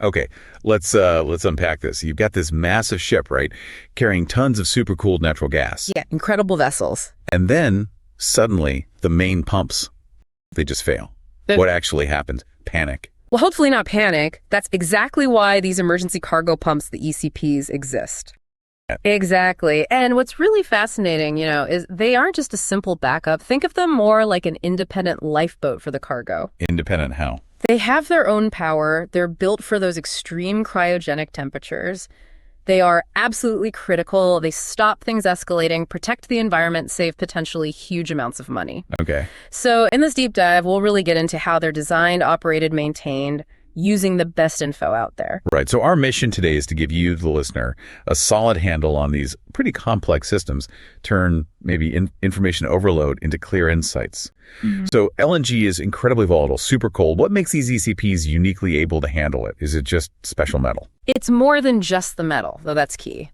Okay, let's unpack this. You've got this massive ship, right, carrying tons of supercooled natural gas. Yeah, incredible vessels. And then suddenly the main pumps, they just fail. What actually happened? Panic. Well, hopefully not panic. That's exactly why these emergency cargo pumps, the ECPs, exist. Exactly. And what's really fascinating, is they aren't just a simple backup. Think of them more like an independent lifeboat for the cargo. Independent how? They have their own power. They're built for those extreme cryogenic temperatures. They are absolutely critical. They stop things escalating, protect the environment, save potentially huge amounts of money. Okay. So in this deep dive, we'll really get into how they're designed, operated, maintained, using the best info out there. Right. So our mission today is to give you, the listener, a solid handle on these pretty complex systems, turn maybe information overload into clear insights. Mm-hmm. So LNG is incredibly volatile, super cold. What makes these ECPs uniquely able to handle it? Is it just special metal? It's more than just the metal, though that's key.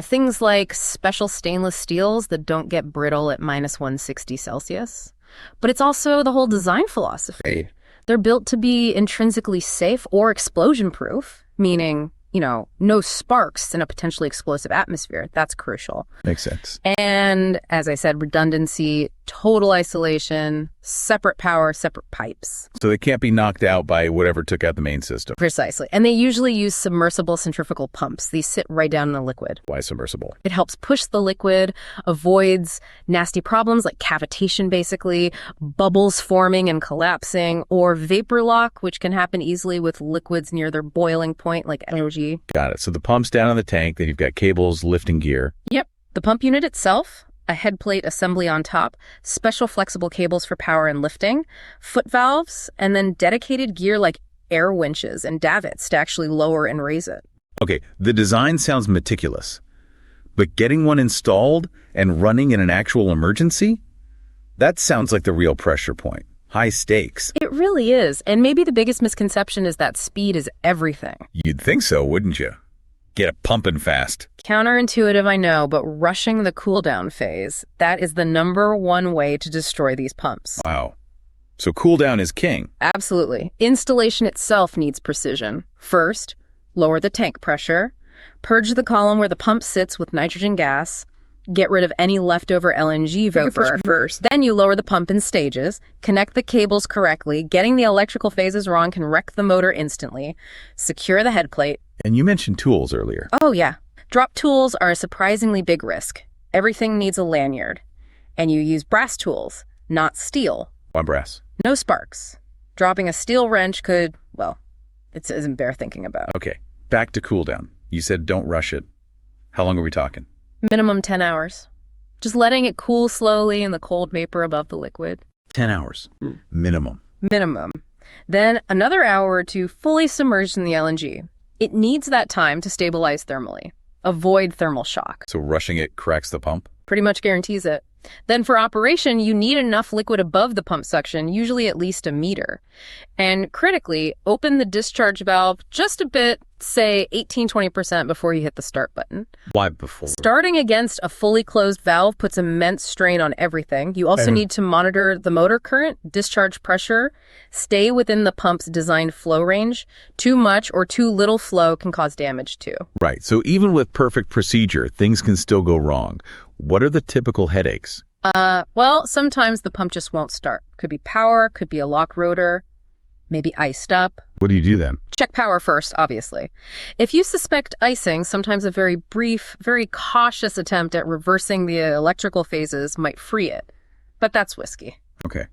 Things like special stainless steels that don't get brittle at minus 160 Celsius. But it's also the whole design philosophy. They're built to be intrinsically safe or explosion-proof, meaning, no sparks in a potentially explosive atmosphere. That's crucial. Makes sense. And as I said, redundancy, total isolation, separate power, separate pipes. So they can't be knocked out by whatever took out the main system. Precisely. And they usually use submersible centrifugal pumps. These sit right down in the liquid. Why submersible? It helps push the liquid, avoids nasty problems like cavitation, basically, bubbles forming and collapsing, or vapor lock, which can happen easily with liquids near their boiling point, like energy. Got it. So the pump's down in the tank, then you've got cables, lifting gear. Yep. The pump unit itself, a head plate assembly on top, special flexible cables for power and lifting, foot valves, and then dedicated gear like air winches and davits to actually lower and raise it. Okay, the design sounds meticulous, but getting one installed and running in an actual emergency? That sounds like the real pressure point. High stakes. It really is. And maybe the biggest misconception is that speed is everything. You'd think so, wouldn't you? Get it pumping fast. Counterintuitive, I know, but rushing the cool down phase, that is the #1 way to destroy these pumps. Wow. So cool down is king. Absolutely. Installation itself needs precision. First, lower the tank pressure, purge the column where the pump sits with nitrogen gas, get rid of any leftover LNG vapor first. Then you lower the pump in stages, connect the cables correctly. Getting the electrical phases wrong can wreck the motor instantly. Secure the head plate. And you mentioned tools earlier. Oh, yeah. Drop tools are a surprisingly big risk. Everything needs a lanyard. And you use brass tools, not steel. Why brass? No sparks. Dropping a steel wrench could, it isn't bear thinking about. Okay, back to cool down. You said don't rush it. How long are we talking? Minimum 10 hours. Just letting it cool slowly in the cold vapor above the liquid. 10 hours. Minimum. Minimum. Then another hour or two fully submerged in the LNG. It needs that time to stabilize thermally. Avoid thermal shock. So rushing it cracks the pump? Pretty much guarantees it. Then for operation, you need enough liquid above the pump suction, usually at least a meter. And critically, open the discharge valve just a bit, say 18-20% before you hit the start button. Why before? Starting against a fully closed valve puts immense strain on everything. You also need to monitor the motor current, discharge pressure, stay within the pump's designed flow range. Too much or too little flow can cause damage too. Right. So even with perfect procedure, things can still go wrong. What are the typical headaches? Well, sometimes the pump just won't start. Could be power, could be a lock rotor, maybe iced up. What do you do then? Check power first, obviously. If you suspect icing, sometimes a very brief, very cautious attempt at reversing the electrical phases might free it. But that's risky. Okay.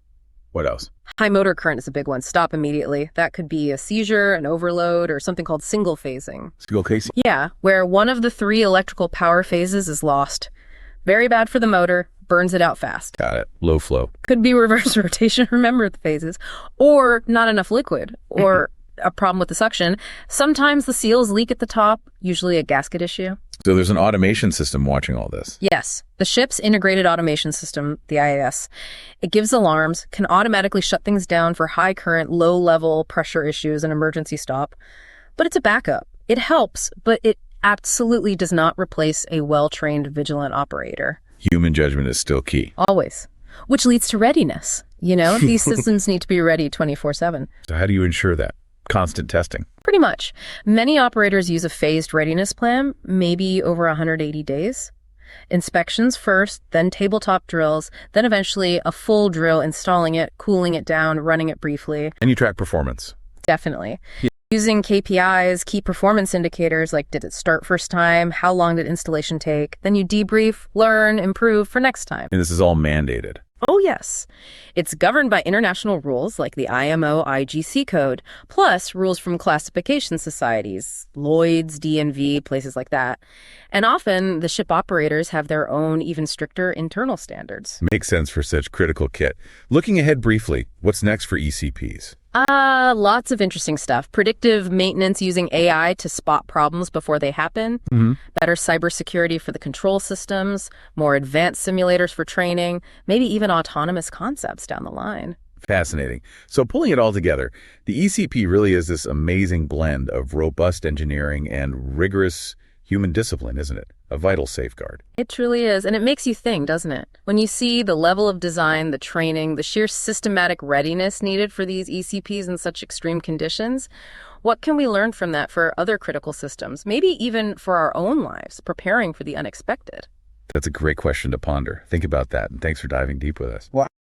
What else? High motor current is a big one. Stop immediately. That could be a seizure, an overload, or something called single phasing. Single casing? Yeah, where one of the 3 electrical power phases is lost. Very bad for the motor, burns it out fast. Got it. Low flow. Could be reverse rotation, remember the phases, or not enough liquid, or a problem with the suction. Sometimes the seals leak at the top, usually a gasket issue. So there's an automation system watching all this? Yes. The ship's integrated automation system, the IAS, it gives alarms, can automatically shut things down for high current, low level pressure issues and emergency stop. But it's a backup. It helps, but it absolutely does not replace a well-trained, vigilant operator. Human judgment is still key. Always. Which leads to readiness. These systems need to be ready 24/7. So how do you ensure that? constant testing. Pretty much. Many operators use a phased readiness plan, maybe over 180 days. Inspections first, then tabletop drills, then eventually a full drill, installing it, cooling it down, running it briefly. And you track performance. Definitely. Using KPIs, key performance indicators like did it start first time, how long did installation take, then you debrief, learn, improve for next time. And this is all mandated. Oh, yes. It's governed by international rules like the IMO IGC code, plus rules from classification societies, Lloyd's, DNV, places like that. And often the ship operators have their own even stricter internal standards. Makes sense for such critical kit. Looking ahead briefly, what's next for ECPs? Lots of interesting stuff. Predictive maintenance using AI to spot problems before they happen. Better cybersecurity for the control systems. More advanced simulators for training. Maybe even autonomous concepts down the line. Fascinating. So pulling it all together, the ECP really is this amazing blend of robust engineering and rigorous human discipline, isn't it? A vital safeguard. It truly is. And it makes you think, doesn't it? When you see the level of design, the training, the sheer systematic readiness needed for these ECPs in such extreme conditions, what can we learn from that for other critical systems? Maybe even for our own lives, preparing for the unexpected. That's a great question to ponder. Think about that. And thanks for diving deep with us. Well,